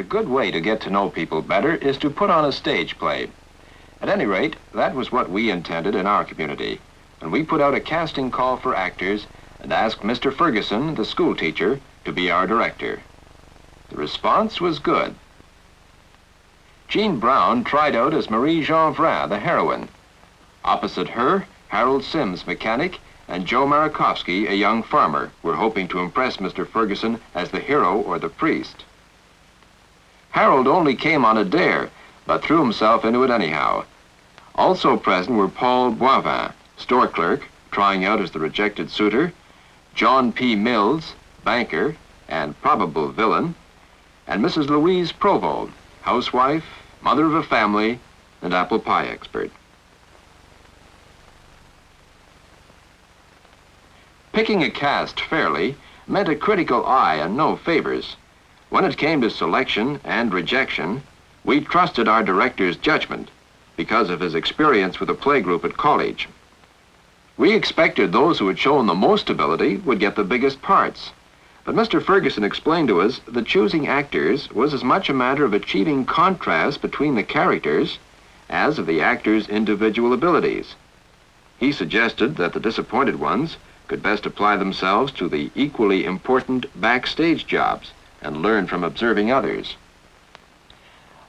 good way to get to know people better is to put on a stage play. At any rate, that was what we intended in our community, and we put out a casting call for actors and asked Mr. Ferguson, the school teacher, to be our director. The response was good. Jean Brown tried out as Marie Jeanvrin, the heroine. Opposite her, Harold Sims, mechanic, and Joe Marikowski, a young farmer, were hoping to impress Mr. Ferguson as the hero or the priest. Harold only came on a dare, but threw himself into it anyhow. Also present were Paul Boivin, store clerk, trying out as the rejected suitor, John P. Mills, banker and probable villain, and Mrs. Louise Provost, housewife, mother of a family, and apple pie expert. Picking a cast fairly meant a critical eye and no favors. When it came to selection and rejection, we trusted our director's judgment because of his experience with a playgroup at college. We expected those who had shown the most ability would get the biggest parts. But Mr. Ferguson explained to us that choosing actors was as much a matter of achieving contrast between the characters as of the actors' individual abilities. He suggested that the disappointed ones could best apply themselves to the equally important backstage jobs and learn from observing others.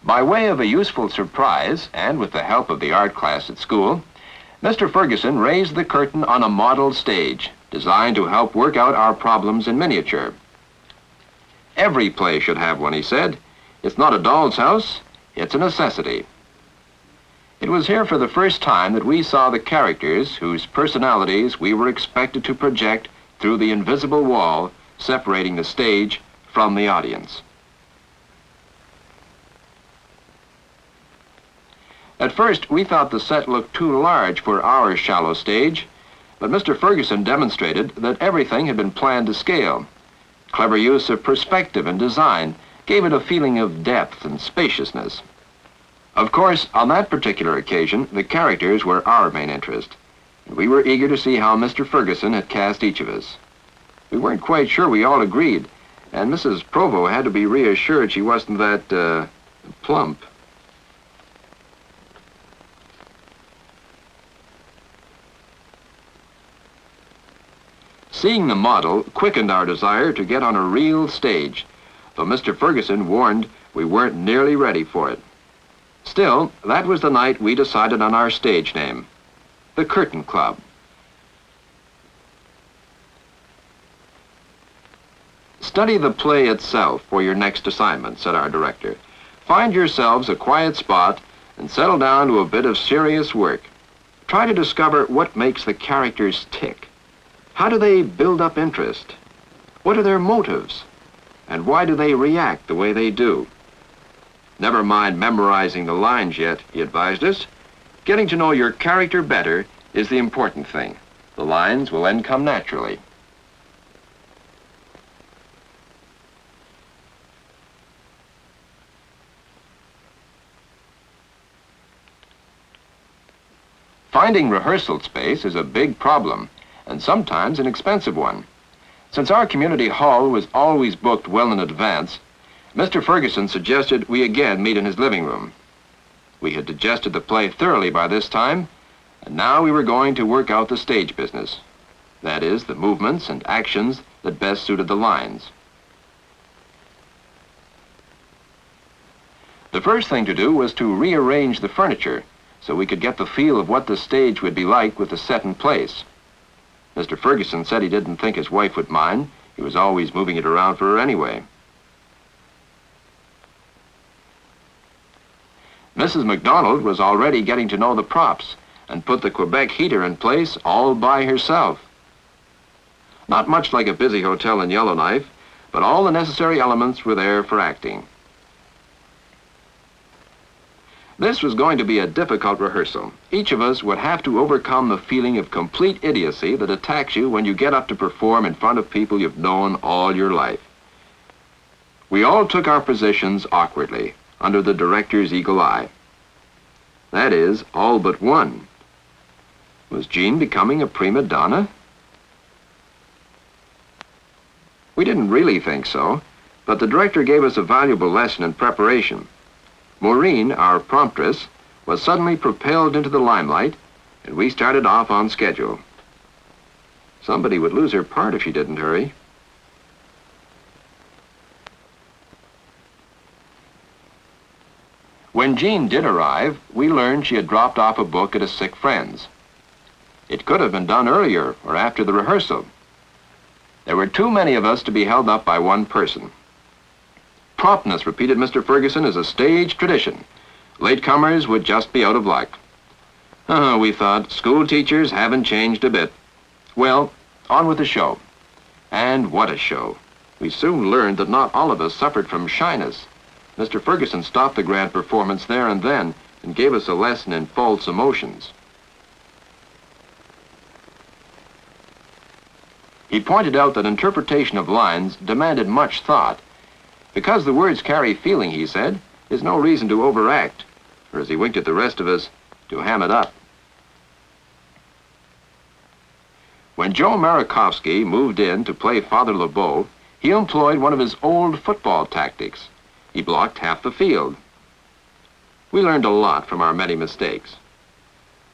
By way of a useful surprise, and with the help of the art class at school, Mr. Ferguson raised the curtain on a model stage designed to help work out our problems in miniature. Every play should have one, he said. It's not a doll's house, it's a necessity. It was here for the first time that we saw the characters whose personalities we were expected to project through the invisible wall separating the stage from the audience. At first, we thought the set looked too large for our shallow stage, but Mr. Ferguson demonstrated that everything had been planned to scale. Clever use of perspective and design gave it a feeling of depth and spaciousness. Of course, on that particular occasion, the characters were our main interest, and we were eager to see how Mr. Ferguson had cast each of us. We weren't quite sure we all agreed, and Mrs. Provost had to be reassured she wasn't that, plump. Seeing the model quickened our desire to get on a real stage, though Mr. Ferguson warned we weren't nearly ready for it. Still, that was the night we decided on our stage name, the Curtain Club. Study the play itself for your next assignment, said our director. Find yourselves a quiet spot and settle down to a bit of serious work. Try to discover what makes the characters tick. How do they build up interest? What are their motives? And why do they react the way they do? Never mind memorizing the lines yet, he advised us. Getting to know your character better is the important thing. The lines will then come naturally. Finding rehearsal space is a big problem, and sometimes an expensive one. Since our community hall was always booked well in advance, Mr. Ferguson suggested we again meet in his living room. We had digested the play thoroughly by this time, and now we were going to work out the stage business. That is, the movements and actions that best suited the lines. The first thing to do was to rearrange the furniture so we could get the feel of what the stage would be like with the set in place. Mr. Ferguson said he didn't think his wife would mind. He was always moving it around for her anyway. Mrs. MacDonald was already getting to know the props and put the Quebec heater in place all by herself. Not much like a busy hotel in Yellowknife, but all the necessary elements were there for acting. This was going to be a difficult rehearsal. Each of us would have to overcome the feeling of complete idiocy that attacks you when you get up to perform in front of people you've known all your life. We all took our positions awkwardly, under the director's eagle eye. That is, all but one. Was Jean becoming a prima donna? We didn't really think so, But the director gave us a valuable lesson in preparation. Maureen, our promptress, was suddenly propelled into the limelight, and we started off on schedule. Somebody would lose her part if she didn't hurry. When Jean did arrive, we learned she had dropped off a book at a sick friend's. It could have been done earlier or after the rehearsal. There were too many of us to be held up by one person. Promptness, repeated Mr. Ferguson, is a stage tradition. Latecomers would just be out of luck. We thought, school teachers haven't changed a bit. Well, on with the show. And what a show. We soon learned that not all of us suffered from shyness. Mr. Ferguson stopped the grand performance there and then and gave us a lesson in false emotions. He pointed out that interpretation of lines demanded much thought. Because the words carry feeling, he said, is no reason to overact, or as he winked at the rest of us, to ham it up. When Joe Marakowski moved in to play Father LeBeau, he employed one of his old football tactics. He blocked half the field. We learned a lot from our many mistakes.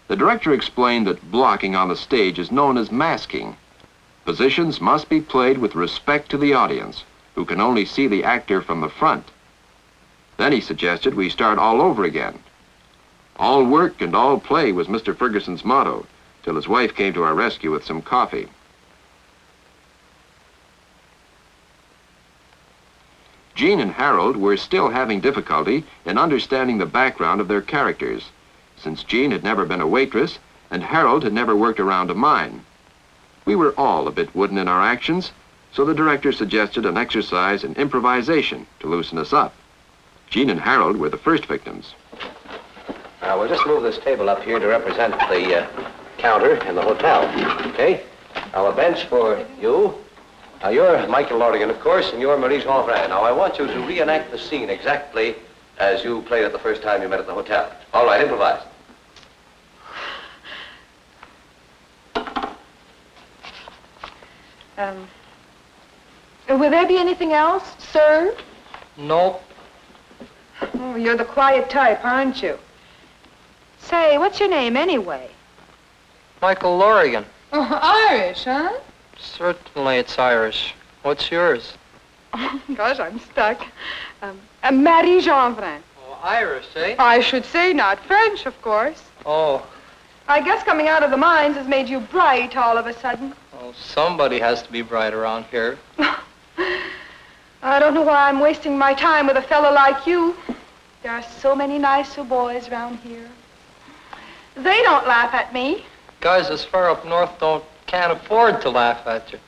The director explained that blocking on the stage is known as masking. Positions must be played with respect to the audience, who can only see the actor from the front. Then he suggested we start all over again. All work and all play was Mr. Ferguson's motto, till his wife came to our rescue with some coffee. Jean and Harold were still having difficulty in understanding the background of their characters, since Jean had never been a waitress and Harold had never worked around a mine. We were all a bit wooden in our actions, so the director suggested an exercise in improvisation to loosen us up. Jean and Harold were the first victims. Now, we'll just move this table up here to represent the counter in the hotel, okay? Now, a bench for you. Now, you're Michael Lorigan, of course, and you're Marie Jeanvrin. Now, I want you to reenact the scene exactly as you played it the first time you met at the hotel. All right, improvise. Will there be anything else, sir? No. Oh, you're the quiet type, aren't you? Say, what's your name anyway? Michael Lorigan. Oh, Irish, huh? Certainly it's Irish. What's yours? Oh, gosh, I'm stuck. Marie Jeanvrin. Oh, Irish, eh? I should say not French, of course. Oh. I guess coming out of the mines has made you bright all of a sudden. Well, somebody has to be bright around here. I don't know why I'm wasting my time with a fellow like you. There are so many nicer boys around here. They don't laugh at me. Guys as far up north can't afford to laugh at you.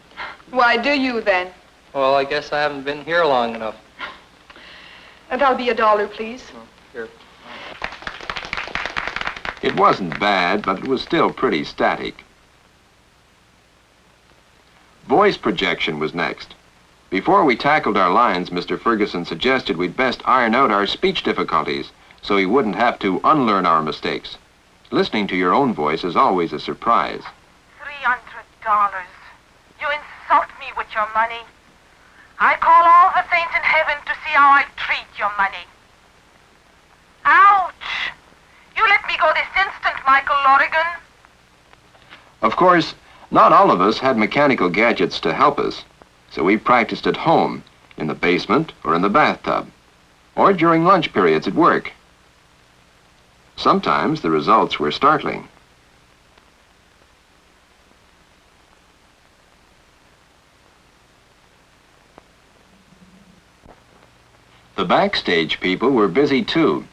Why do you, then? Well, I guess I haven't been here long enough. That'll be $1, please. Oh, here. It wasn't bad, but it was still pretty static. Voice projection was next. Before we tackled our lines, Mr. Ferguson suggested we'd best iron out our speech difficulties so he wouldn't have to unlearn our mistakes. Listening to your own voice is always a surprise. $300. You insult me with your money. I call all the saints in heaven to see how I treat your money. Ouch! You let me go this instant, Michael Lorigan. Of course, not all of us had mechanical gadgets to help us, so we practiced at home, in the basement or in the bathtub, or during lunch periods at work. Sometimes the results were startling. The backstage people were busy too.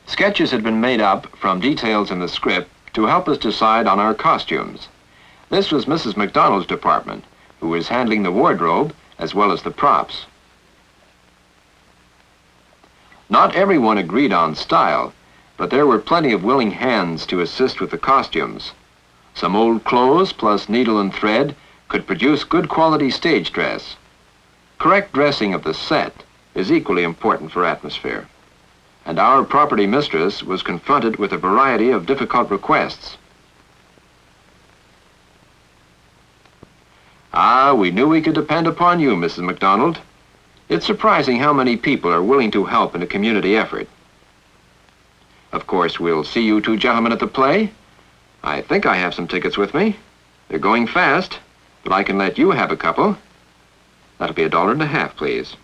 Sketches had been made up from details in the script to help us decide on our costumes. This was Mrs. McDonald's department, who was handling the wardrobe as well as the props. Not everyone agreed on style, but there were plenty of willing hands to assist with the costumes. Some old clothes plus needle and thread could produce good quality stage dress. Correct dressing of the set is equally important for atmosphere. And our property mistress was confronted with a variety of difficult requests. We knew we could depend upon you, Mrs. McDonald. It's surprising how many people are willing to help in a community effort. Of course, we'll see you two gentlemen at the play. I think I have some tickets with me. They're going fast, but I can let you have a couple. That'll be $1.50, please.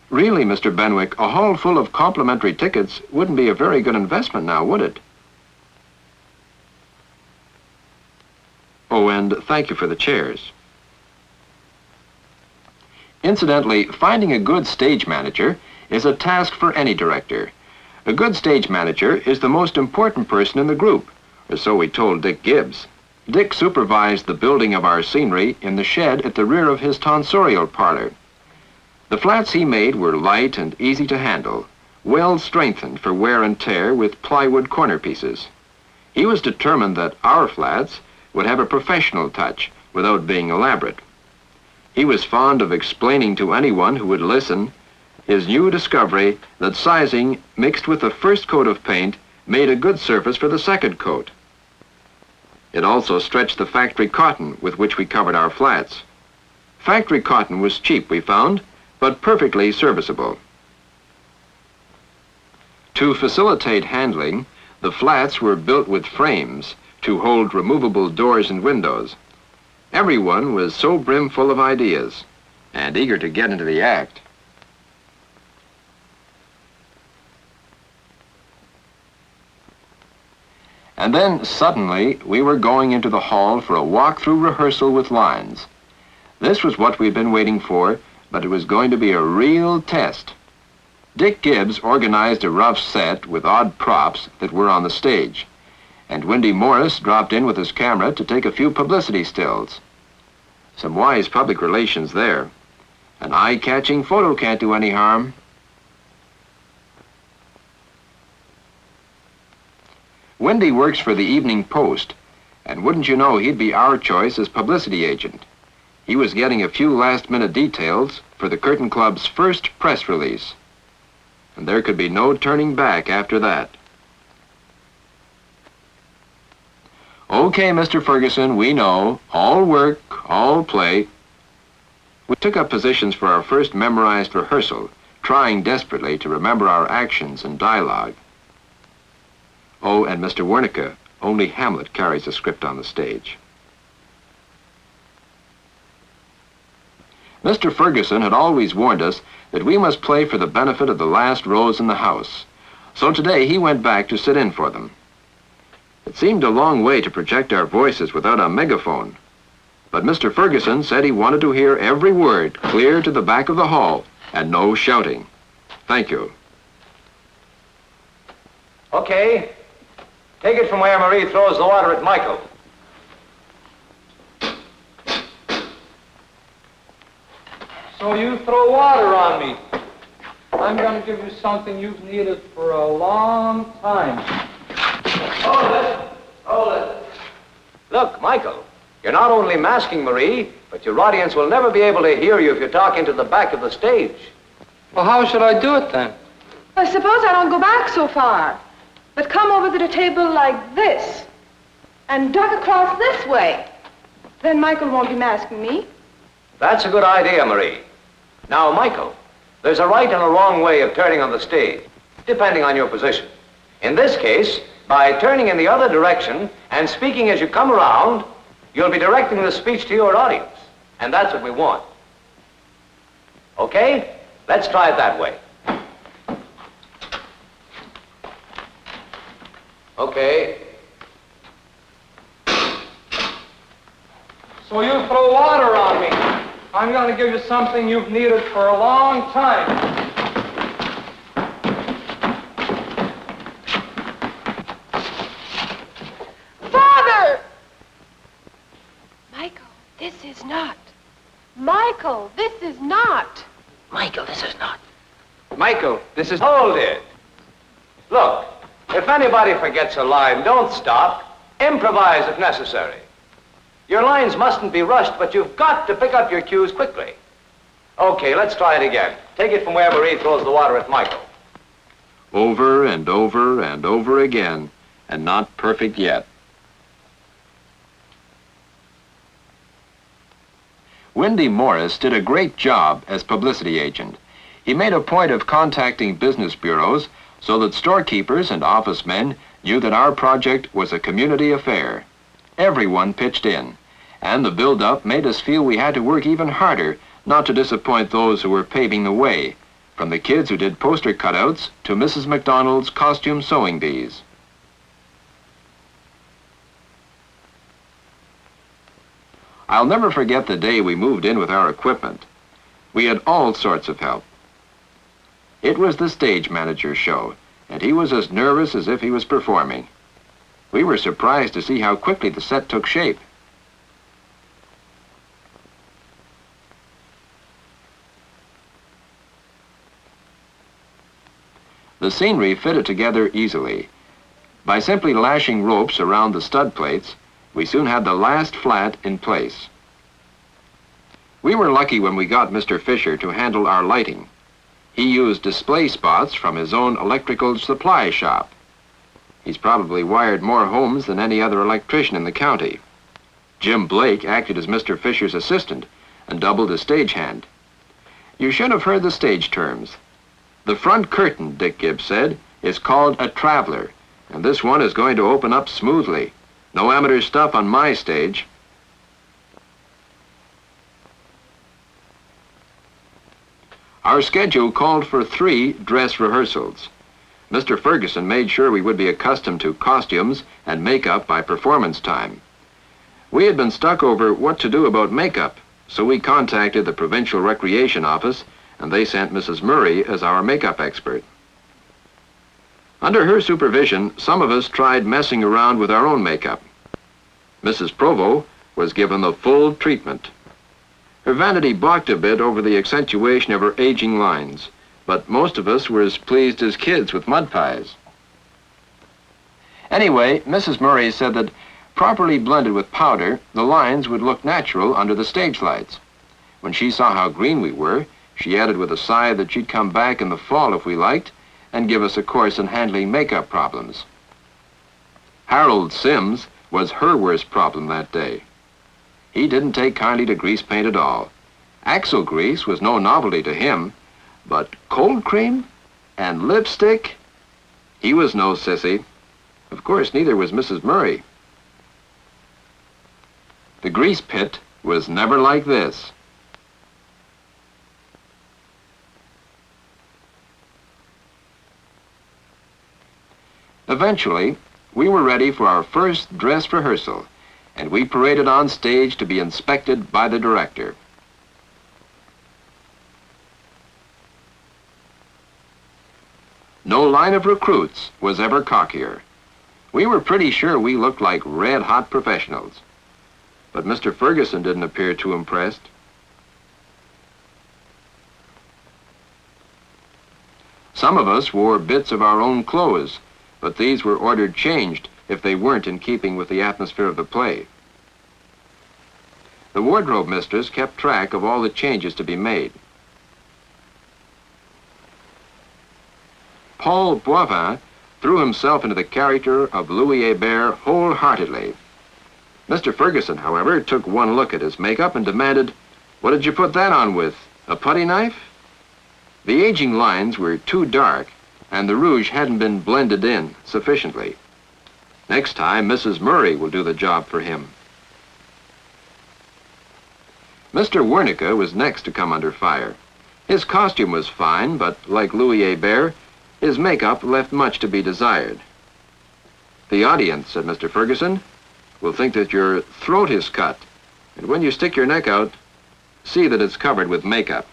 Really, Mr. Benwick, a hall full of complimentary tickets wouldn't be a very good investment now, would it? Oh, and thank you for the chairs. Incidentally, finding a good stage manager is a task for any director. A good stage manager is the most important person in the group, or so we told Dick Gibbs. Dick supervised the building of our scenery in the shed at the rear of his tonsorial parlor. The flats he made were light and easy to handle, well strengthened for wear and tear with plywood corner pieces. He was determined that our flats would have a professional touch without being elaborate. He was fond of explaining to anyone who would listen his new discovery that sizing mixed with the first coat of paint made a good surface for the second coat. It also stretched the factory cotton with which we covered our flats. Factory cotton was cheap, we found, but perfectly serviceable. To facilitate handling, the flats were built with frames to hold removable doors and windows. Everyone was so brimful of ideas and eager to get into the act. And then, suddenly, we were going into the hall for a walk-through rehearsal with lines. This was what we'd been waiting for, but it was going to be a real test. Dick Gibbs organized a rough set with odd props that were on the stage, and Wendy Morris dropped in with his camera to take a few publicity stills. Some wise public relations there. An eye-catching photo can't do any harm. Wendy works for the Evening Post, and wouldn't you know he'd be our choice as publicity agent. He was getting a few last-minute details for the Curtain Club's first press release, and there could be no turning back after that. Okay, Mr. Ferguson, we know. All work, all play. We took up positions for our first memorized rehearsal, trying desperately to remember our actions and dialogue. Oh, and Mr. Wernicke, only Hamlet carries a script on the stage. Mr. Ferguson had always warned us that we must play for the benefit of the last rows in the house, so today he went back to sit in for them. It seemed a long way to project our voices without a megaphone, but Mr. Ferguson said he wanted to hear every word clear to the back of the hall, and no shouting. Thank you. Okay. Take it from where Marie throws the water at Michael. So you throw water on me. I'm going to give you something you've needed for a long time. Hold it. Hold it. Look, Michael, you're not only masking Marie, but your audience will never be able to hear you if you talk into the back of the stage. Well, how should I do it then? I suppose I don't go back so far, but come over to the table like this and duck across this way. Then Michael won't be masking me. That's a good idea, Marie. Now, Michael, there's a right and a wrong way of turning on the stage, depending on your position. In this case, by turning in the other direction and speaking as you come around, you'll be directing the speech to your audience, and that's what we want. Okay? Let's try it that way. Okay. So you throw water on me. I'm going to give you something you've needed for a long time. Father! Michael, this is not. Michael, this is not. Michael, this is not. Michael, this is... Hold it. Look, if anybody forgets a line, don't stop. Improvise if necessary. Your lines mustn't be rushed, but you've got to pick up your cues quickly. Okay, let's try it again. Take it from where Marie throws the water at Michael. Over and over and over again, and not perfect yet. Windy Morris did a great job as publicity agent. He made a point of contacting business bureaus so that storekeepers and office men knew that our project was a community affair. Everyone pitched in, and the build-up made us feel we had to work even harder not to disappoint those who were paving the way, from the kids who did poster cutouts to Mrs. McDonald's costume sewing bees. I'll never forget the day we moved in with our equipment. We had all sorts of help. It was the stage manager's show, and he was as nervous as if he was performing. We were surprised to see how quickly the set took shape. The scenery fitted together easily. By simply lashing ropes around the stud plates, we soon had the last flat in place. We were lucky when we got Mr. Fisher to handle our lighting. He used display spots from his own electrical supply shop. He's probably wired more homes than any other electrician in the county. Jim Blake acted as Mr. Fisher's assistant and doubled as stagehand. You should have heard the stage terms. The front curtain, Dick Gibbs said, is called a traveler, and this one is going to open up smoothly. No amateur stuff on my stage. Our schedule called for 3 dress rehearsals. Mr. Ferguson made sure we would be accustomed to costumes and makeup by performance time. We had been stuck over what to do about makeup, so we contacted the Provincial Recreation Office, and they sent Mrs. Murray as our makeup expert. Under her supervision, some of us tried messing around with our own makeup. Mrs. Provo was given the full treatment. Her vanity balked a bit over the accentuation of her aging lines, but most of us were as pleased as kids with mud pies. Anyway, Mrs. Murray said that, properly blended with powder, the lines would look natural under the stage lights. When she saw how green we were, she added with a sigh that she'd come back in the fall if we liked, and give us a course in handling makeup problems. Harold Sims was her worst problem that day. He didn't take kindly to grease paint at all. Axle grease was no novelty to him, but cold cream and lipstick? He was no sissy. Of course, neither was Mrs. Murray. The grease pit was never like this. Eventually, we were ready for our first dress rehearsal, and we paraded on stage to be inspected by the director. No line of recruits was ever cockier. We were pretty sure we looked like red-hot professionals. But Mr. Ferguson didn't appear too impressed. Some of us wore bits of our own clothes, but these were ordered changed if they weren't in keeping with the atmosphere of the play. The wardrobe mistress kept track of all the changes to be made. Paul Boivin threw himself into the character of Louis Hébert wholeheartedly. Mr. Ferguson, however, took one look at his makeup and demanded, "What did you put that on with? A putty knife?" The aging lines were too dark, and the rouge hadn't been blended in sufficiently. Next time, Mrs. Murray will do the job for him. Mr. Wernicke was next to come under fire. His costume was fine, but like Louis Hébert, his makeup left much to be desired. "The audience," said Mr. Ferguson, "will think that your throat is cut, and when you stick your neck out, see that it's covered with makeup."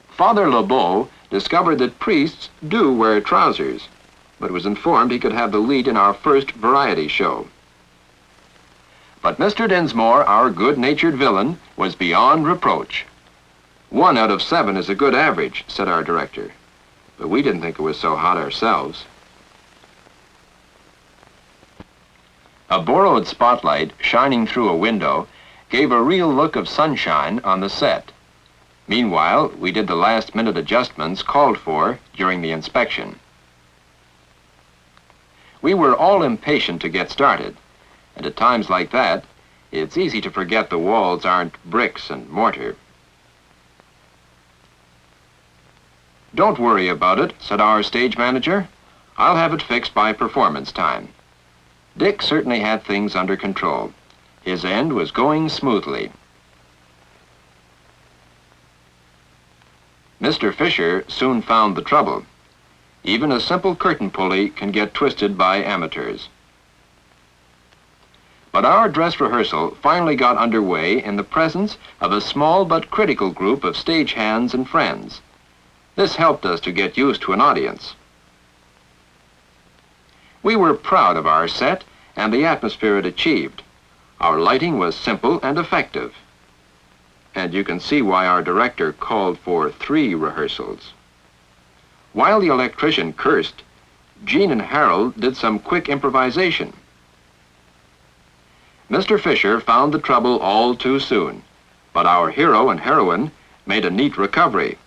Father LeBeau discovered that priests do wear trousers, but was informed he could have the lead in our first variety show. But Mr. Dinsmore, our good-natured villain, was beyond reproach. 1 out of 7 is a good average, said our director, but we didn't think it was so hot ourselves. A borrowed spotlight shining through a window gave a real look of sunshine on the set. Meanwhile, we did the last-minute adjustments called for during the inspection. We were all impatient to get started, and at times like that, It's easy to forget the walls aren't bricks and mortar. "Don't worry about it," said our stage manager. "I'll have it fixed by performance time." Dick certainly had things under control. His end was going smoothly. Mr. Fisher soon found the trouble. Even a simple curtain pulley can get twisted by amateurs. But our dress rehearsal finally got underway in the presence of a small but critical group of stagehands and friends. This helped us to get used to an audience. We were proud of our set and the atmosphere it achieved. Our lighting was simple and effective. And you can see why our director called for 3 rehearsals. While the electrician cursed, Gene and Harold did some quick improvisation. Mr. Fisher found the trouble all too soon, but our hero and heroine made a neat recovery.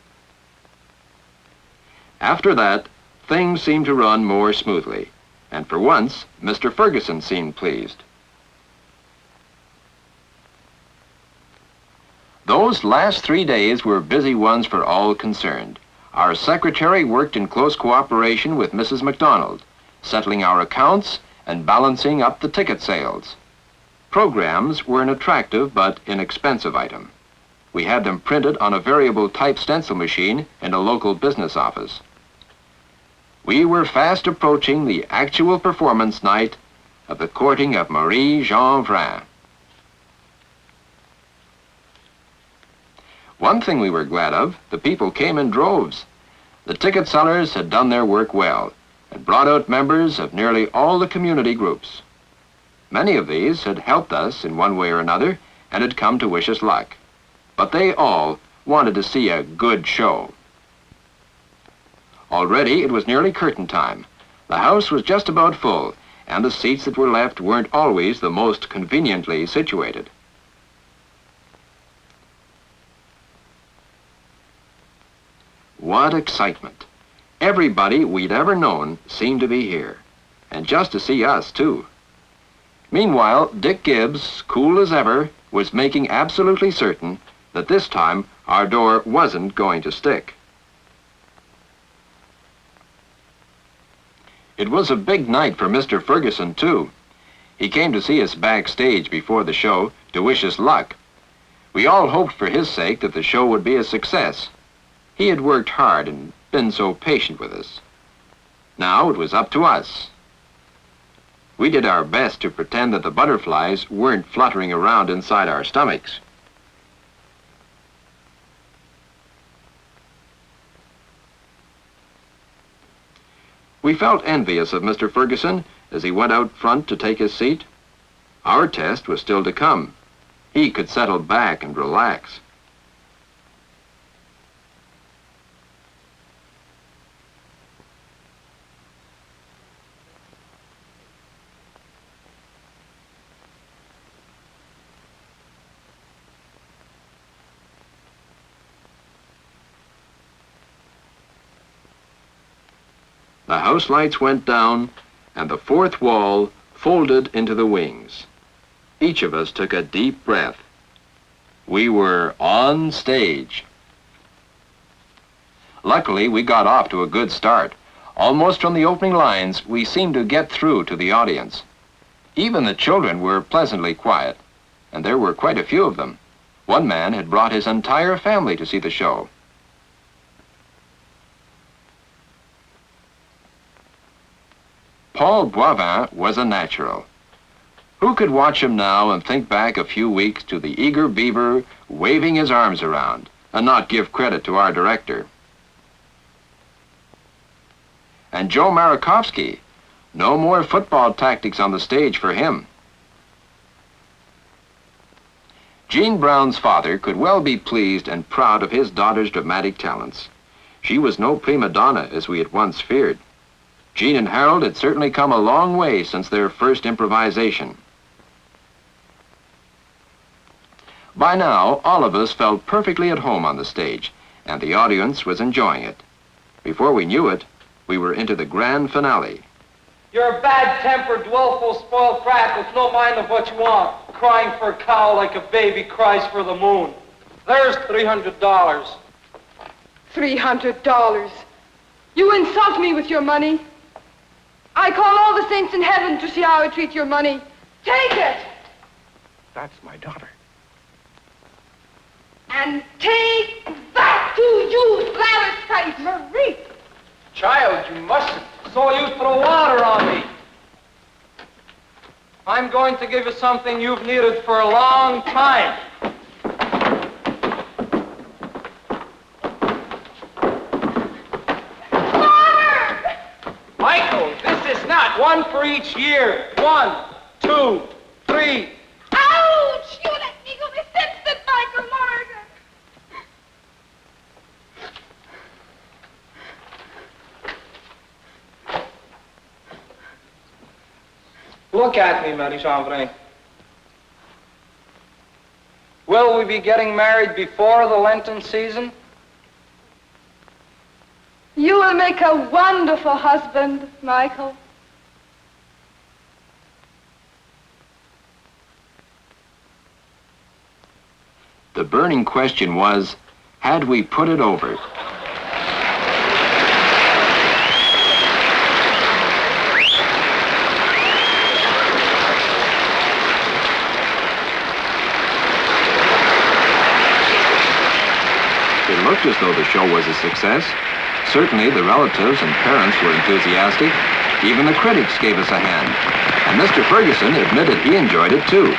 After that, things seemed to run more smoothly, and for once, Mr. Ferguson seemed pleased. Those last 3 days were busy ones for all concerned. Our secretary worked in close cooperation with Mrs. McDonald, settling our accounts and balancing up the ticket sales. Programs were an attractive but inexpensive item. We had them printed on a variable type stencil machine in a local business office. We were fast approaching the actual performance night of The Courting of Marie Jean Vrin. One thing we were glad of, the people came in droves. The ticket sellers had done their work well and brought out members of nearly all the community groups. Many of these had helped us in one way or another and had come to wish us luck. But they all wanted to see a good show. Already it was nearly curtain time. The house was just about full, and the seats that were left weren't always the most conveniently situated. What excitement! Everybody we'd ever known seemed to be here, and just to see us, too. Meanwhile, Dick Gibbs, cool as ever, was making absolutely certain that this time our door wasn't going to stick. It was a big night for Mr. Ferguson, too. He came to see us backstage before the show to wish us luck. We all hoped for his sake that the show would be a success. He had worked hard and been so patient with us. Now it was up to us. We did our best to pretend that the butterflies weren't fluttering around inside our stomachs. We felt envious of Mr. Ferguson as he went out front to take his seat. Our test was still to come. He could settle back and relax. The house lights went down, and the fourth wall folded into the wings. Each of us took a deep breath. We were on stage. Luckily, we got off to a good start. Almost from the opening lines, we seemed to get through to the audience. Even the children were pleasantly quiet, and there were quite a few of them. One man had brought his entire family to see the show. Paul Boivin was a natural. Who could watch him now and think back a few weeks to the eager beaver waving his arms around and not give credit to our director? And Joe Marikowski, no more football tactics on the stage for him. Jean Brown's father could well be pleased and proud of his daughter's dramatic talents. She was no prima donna as we had once feared. Gene and Harold had certainly come a long way since their first improvisation. By now, all of us felt perfectly at home on the stage, and the audience was enjoying it. Before we knew it, we were into the grand finale. You're a bad-tempered, willful, spoiled brat with no mind of what you want. crying for a cow like a baby cries for the moon. There's $300. $300. You insult me with your money. I call all the saints in heaven to see how I treat your money. Take it! That's my daughter. And take that to you, parasite, Marie! Child, you mustn't. So you throw water on me. I'm going to give you something you've needed for a long time. Father! Michael, this is not one for each year. 1, 2, 3. Ouch! You let me go, Miss Simpson, Michael Morgan! Look at me, Marie Chanvray. Will we be getting married before the Lenten season? You will make a wonderful husband, Michael. The burning question was, had we put it over? It looked as though the show was a success. Certainly the relatives and parents were enthusiastic. Even the critics gave us a hand. And Mr. Ferguson admitted he enjoyed it too.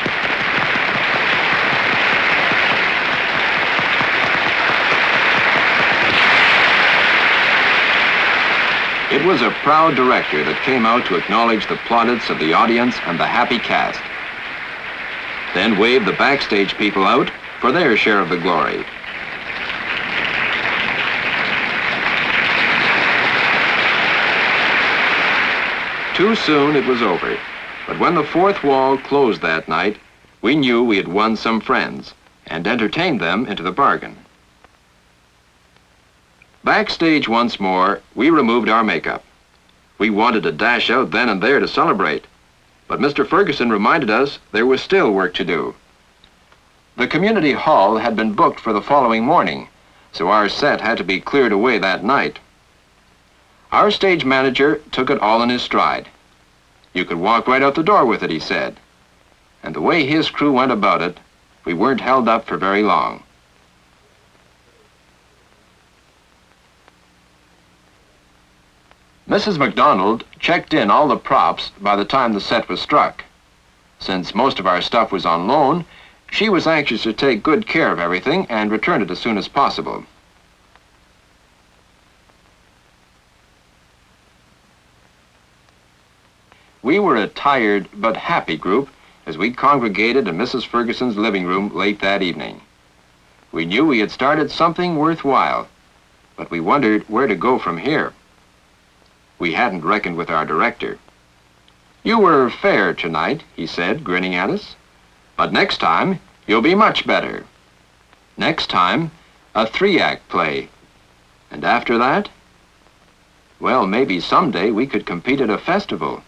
It was a proud director that came out to acknowledge the plaudits of the audience and the happy cast. Then waved the backstage people out for their share of the glory. Too soon it was over, but when the fourth wall closed that night, we knew we had won some friends and entertained them into the bargain. Backstage once more, we removed our makeup. We wanted to dash out then and there to celebrate, but Mr. Ferguson reminded us there was still work to do. The community hall had been booked for the following morning, so our set had to be cleared away that night. Our stage manager took it all in his stride. You could walk right out the door with it, he said. And the way his crew went about it, we weren't held up for very long. Mrs. McDonald checked in all the props by the time the set was struck. Since most of our stuff was on loan, she was anxious to take good care of everything and return it as soon as possible. We were a tired but happy group as we congregated in Mrs. Ferguson's living room late that evening. We knew we had started something worthwhile, but we wondered where to go from here. We hadn't reckoned with our director. "You were fair tonight," he said, grinning at us. "But next time, you'll be much better. Next time, a 3-act play. And after that, well, maybe someday we could compete at a festival."